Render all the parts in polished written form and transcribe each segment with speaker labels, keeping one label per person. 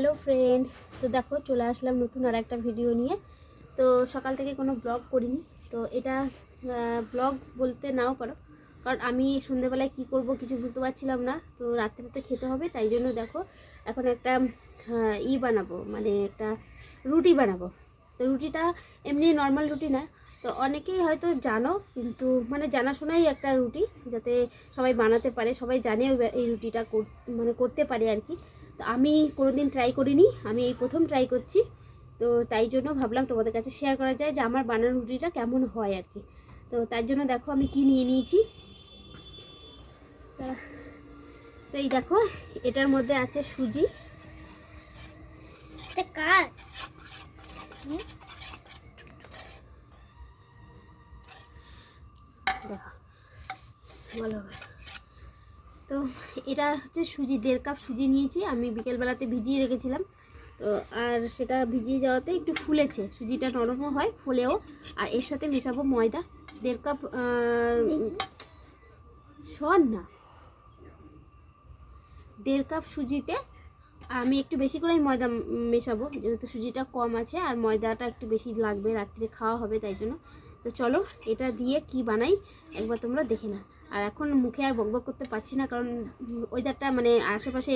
Speaker 1: Hello friend, তো দেখো চলে আসলাম নতুন আর একটা ভিডিও নিয়ে। তো সকাল থেকে কোনো ব্লগ করিনি, তো এটা ব্লগ বলতে নাও পারো, কারণ আমি সন্ধ্যেবেলায় কি করব কিছু বুঝতে পারছিলাম না। তো রাত্রে খেতে হবে, তাই জন্য দেখো এখন একটা বানাবো, মানে একটা রুটি বানাবো। তো রুটিটা এমনি নর্মাল রুটি না, তো অনেকেই হয়তো জানো, কিন্তু মানে জানাশোনাই একটা রুটি, যাতে সবাই বানাতে পারে, সবাই জানে এই রুটিটা মানে করতে পারে আর কি। তো আমি কোনোদিন ট্রাই করিনি, আমি এই প্রথম ট্রাই করছি। তো তাই জন্য ভাবলাম তোমাদের কাছে শেয়ার করা যায় যে আমার বানানো রুটিটা কেমন হয় আর কি। তো তার জন্য দেখো আমি কি নিয়ে নিয়েছি। তো এই দেখো, এটার মধ্যে আছে সুজি।
Speaker 2: কার
Speaker 1: দেখো ভালো হবে। তো এটা হচ্ছে সুজি, 1.5 কাপ সুজি নিয়েছি আমি, বিকেলবেলাতে ভিজিয়ে রেখেছিলাম। তো আর সেটা ভিজিয়ে যাওয়াতে একটু ফুলেছে, সুজিটা নরমও হয়, ফুলেও। আর এর সাথে মেশাবো ময়দা 1.5 কাপ, শোন না, 1.5 কাপ সুজিতে আমি একটু বেশি করেই ময়দা মেশাবো, যেহেতু সুজিটা কম আছে আর ময়দাটা একটু বেশি লাগবে, রাত্রে খাওয়া হবে তাই জন্য। তো চলো এটা দিয়ে কি বানাই একবার তোমরা দেখে নাও। আর এখন মুখে আর বকবক করতে পারছি না, কারণ ওয়েদারটা মানে আশেপাশে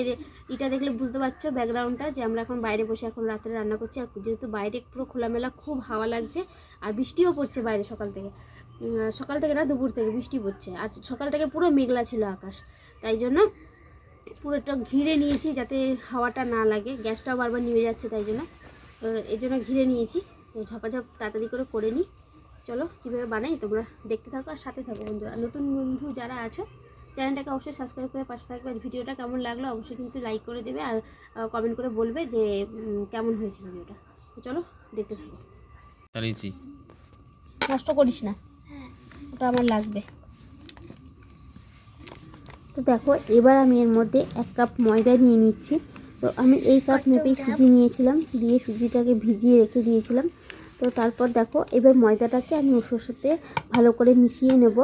Speaker 1: এটা দেখলে বুঝতে পারছো ব্যাকগ্রাউন্ডটা, যে আমরা এখন বাইরে বসে এখন রাত্রে রান্না করছি। আর যেহেতু বাইরে পুরো খোলামেলা, খুব হাওয়া লাগছে, আর বৃষ্টিও পড়ছে বাইরে সকাল থেকে না, দুপুর থেকে বৃষ্টি পড়ছে। আর সকাল থেকে পুরো মেঘলা ছিল আকাশ, তাই জন্য পুরোটা ঘিরে নিয়েছি যাতে হাওয়াটা না লাগে, গ্যাসটাও বারবার নিভে যাচ্ছে তাই জন্য। এই জন্য ঘিরে নিয়েছি। তো ঝপাঝপ তাড়াতাড়ি করে নিই। চলো কীভাবে বানাই তোমরা দেখতে থাকো আর সাথে থাকো বন্ধুরা। নতুন বন্ধু যারা আছো চ্যানেলটাকে অবশ্যই সাবস্ক্রাইব করে পাশে থাকবে। আর ভিডিওটা কেমন লাগলো অবশ্যই কিন্তু লাইক করে দেবে, আর কমেন্ট করে বলবে যে কেমন হয়েছে ভিডিওটা। তো চলো দেখতে থাকো। নষ্ট করিস না, ওটা আমার লাগবে। তো দেখো এবার আমি এর মধ্যে 1 কাপ ময়দা নিয়ে নিচ্ছি। তো আমি এই কাপ মেপেই সুজি নিয়েছিলাম, দিয়ে সুজিটাকে ভিজিয়ে রেখে দিয়েছিলাম। তো তারপর দেখো এবার ময়দাটাকে আমি ওর সাথে ভালো করে মিশিয়ে নেব।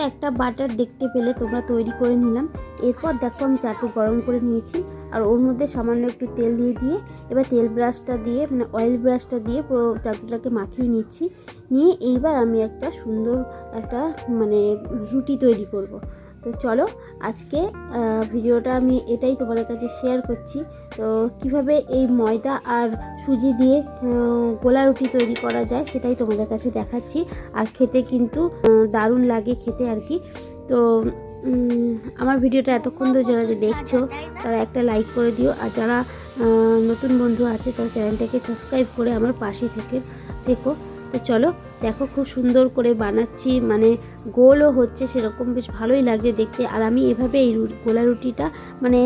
Speaker 1: একটা বাটার দেখতে পেলে তোমরা তৈরি করে নিলাম। এরপর দেখো আমি চাটু গরম করে নিয়েছি, আর ওর মধ্যে সামান্য একটু তেল দিয়ে এবার তেল ব্রাশটা দিয়ে, মানে অয়েল ব্রাশটা দিয়ে পুরো চাটুটাকে মাখিয়ে নিচ্ছি। নিয়ে এইবার আমি একটা সুন্দর একটা মানে রুটি তৈরি করব। তো চলো আজকে ভিডিওটা আমি এটাই তোমাদের কাছে শেয়ার করছি। তো কিভাবে এই ময়দা আর সুজি দিয়ে গোলা রুটি তৈরি করা যায় সেটাই তোমাদের কাছে দেখাচ্ছি। আর খেতে কিন্তু দারুণ লাগে খেতে আর কি। তো আমার ভিডিওটা এতক্ষণ ধরে যারা যে দেখছো তারা একটা লাইক করে দিও, আর যারা নতুন বন্ধু আছে তারা চ্যানেলটাকে সাবস্ক্রাইব করে আমার পাশে থেকো। তো চলো দেখো খুব সুন্দর করে বানাচ্ছি, মানে গোলও হচ্ছে সেরকম, বেশ ভালোই লাগছে দেখতে। আর আমি এভাবে এই গোলা রুটিটা মানে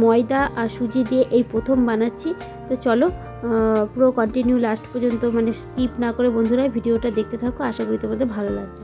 Speaker 1: ময়দা আর সুজি দিয়ে এই প্রথম বানাচ্ছি। তো চলো পুরো কন্টিনিউ লাস্ট পর্যন্ত মানে স্কিপ না করে বন্ধুরা ভিডিওটা দেখতে থাকো, আশা করি তোমাদের ভালো লাগবে।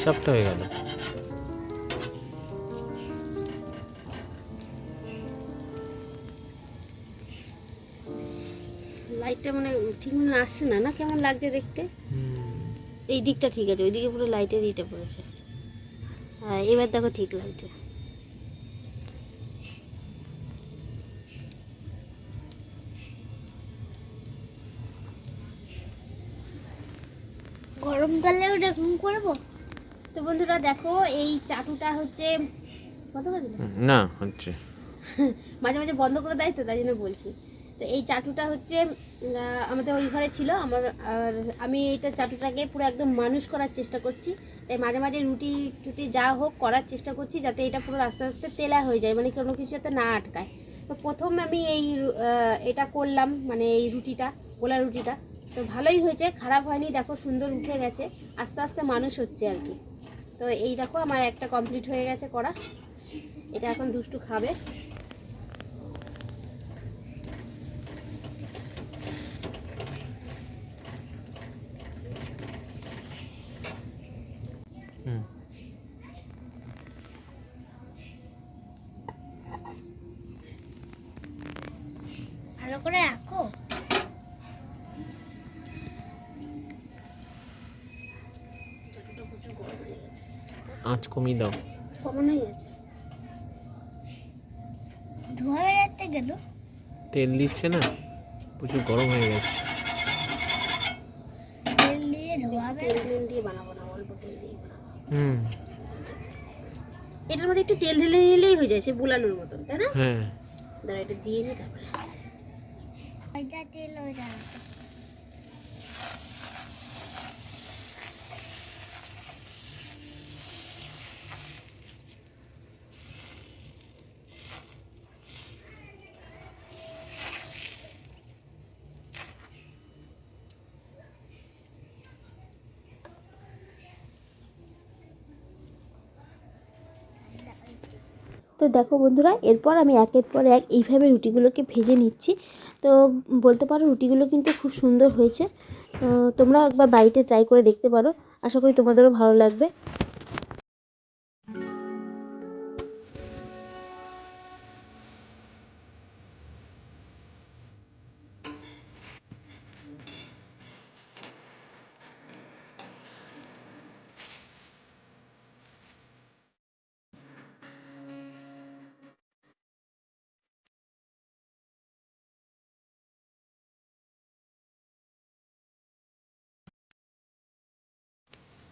Speaker 2: সবটা হয়ে গেল।
Speaker 1: লাইটটা মানে ঠিক মনে আসছে না, না কেমন লাগছে দেখতে? এই দিকটা ঠিক আছে, ওইদিকে পুরো লাইটের ইটা পড়েছে। হ্যাঁ এবার দেখো ঠিক লাগছে। গরমকালেও এরকম করবো। তো বন্ধুরা দেখো এই চাটুটা হচ্ছে কত বাজে
Speaker 2: না হচ্ছে
Speaker 1: মাঝে মাঝে বন্ধ করে দেয় তো তাই জন্য বলছি। তো এই চাটুটা হচ্ছে আমাদের ওই ঘরে ছিল আমার, আর আমি এইটা চাটুটাকে পুরো একদম মানুষ করার চেষ্টা করছি। তাই মাঝে মাঝে রুটি টুটি যা হোক করার চেষ্টা করছি যাতে এটা পুরো আস্তে আস্তে তেলা হয়ে যায়, মানে কোনো কিছু যাতে না আটকায়। তো প্রথম আমি এই এটা করলাম, মানে এই রুটিটা গোলা রুটিটা, তো ভালোই হয়েছে, খারাপ হয়নি, দেখো সুন্দর উঠে গেছে, আস্তে আস্তে মানুষ হচ্ছে আর কি। তো এই দেখো আমার একটা কমপ্লিট হয়ে গেছে করা, এটা এখন দুষ্টু খাবে। ভালো করে রাখো।
Speaker 2: আঁচ কমিয়ে দাও।
Speaker 1: কমানোই আছে, ধোয়া বেরোতে গেল,
Speaker 2: তেল দিচ্ছে না, প্রচুর গরম হয়ে গেছে।
Speaker 1: তেল দিয়ে ধোয়াবে, তেল দিয়ে বানাবো না, অল্প তেল দিয়ে বানাবো। এটার মধ্যে একটু তেল ঢেলে নিলেই হয়ে যায়, সে বুলানোর মতন, তাই না?
Speaker 2: হ্যাঁ
Speaker 1: দাঁড়া এটা দিয়ে নি, তারপরে এটা তেল হয়ে যাবে। তো দেখো বন্ধুরা এরপর আমি একের পর এক এইভাবে রুটিগুলোকে ভেজে নিচ্ছি। তো বলতে পারো রুটিগুলো কিন্তু খুব সুন্দর হয়েছে, তোমরা একবার বাড়িতে ট্রাই করে দেখতে পারো, আশা করি তোমাদেরও ভালো লাগবে।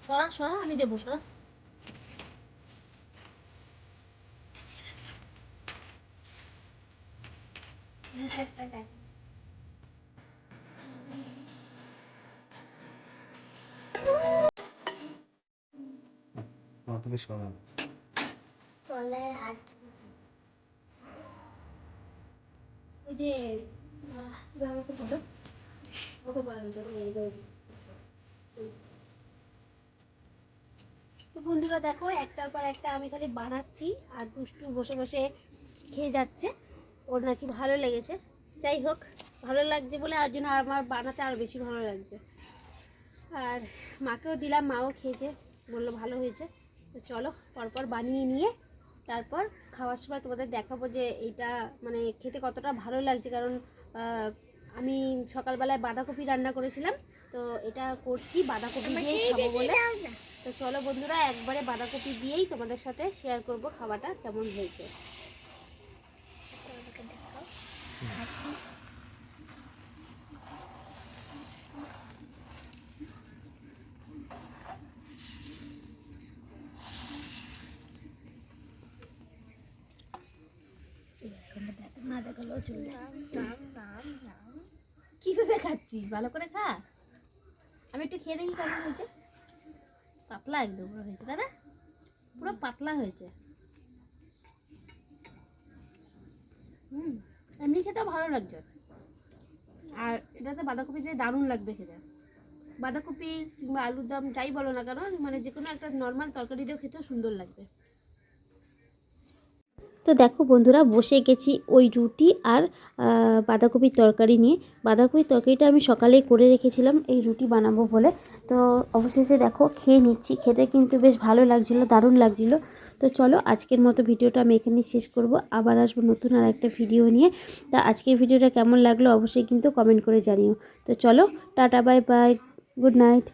Speaker 1: সরা সরা আমি দেবো, সরা। ওই যে তো বন্ধুরা দেখো একটার পর একটা আমি খালি বানাচ্ছি আর দুষ্টু বসে বসে খেয়ে যাচ্ছে, ওর নাকি ভালো লেগেছে। যাই হোক ভালো লাগছে বলে আর জন্য আমার বানাতে আরও বেশি ভালো লাগছে। আর মাকেও দিলাম, মাও খেয়েছে, বললো ভালো হয়েছে। তো চলো পরপর বানিয়ে নিয়ে তারপর খাওয়ার সময় তোমাদের দেখাবো যে এইটা মানে খেতে কতটা ভালো লাগছে। কারণ আমি সকালবেলায় বাঁধাকপি রান্না করেছিলাম, তো এটা করছি বাঁধাকপি দিয়েই খাবো বলে। তো চলো বন্ধুরা, একবারে বাঁধাকপি দিয়েই তোমাদের সাথে শেয়ার করব খাওয়াটা কেমন হয়েছে। না দেখালেও চলবে। কীভাবে খাচ্ছিস? ভালো করে খা। আমি একটু খেয়ে দেখি কেমন হয়েছে। পাতলা একদম পুরো হয়েছে, তাই না? পুরো পাতলা হয়েছে। এমনি খেতেও ভালো লাগছে। আর এটাতে বাঁধাকপি দিয়ে দারুণ লাগবে খেতে। বাঁধাকপি কিংবা আলুর দম যাই বলো না কেন, মানে যে কোনো একটা নর্মাল তরকারি দিয়েও খেতেও সুন্দর লাগবে। তো দেখো বন্ধুরা, বসে গেছি ওই রুটি আর বাঁধাকপির তরকারি নিয়ে। বাঁধাকপির তরকারিটা আমি সকালেই করে রেখেছিলাম এই রুটি বানাবো বলে। তো অবশেষে দেখো খেয়ে নিচ্ছি, খেতে কিন্তু বেশ ভালো লাগছিলো, দারুণ লাগছিলো। তো চলো আজকের মতো ভিডিওটা আমি এখানেই শেষ করব। আবার আসবো নতুন আর একটা ভিডিও নিয়ে। তা আজকের ভিডিওটা কেমন লাগলো অবশ্যই কিন্তু কমেন্ট করে জানিও। তো চলো tata, bye bye, good night.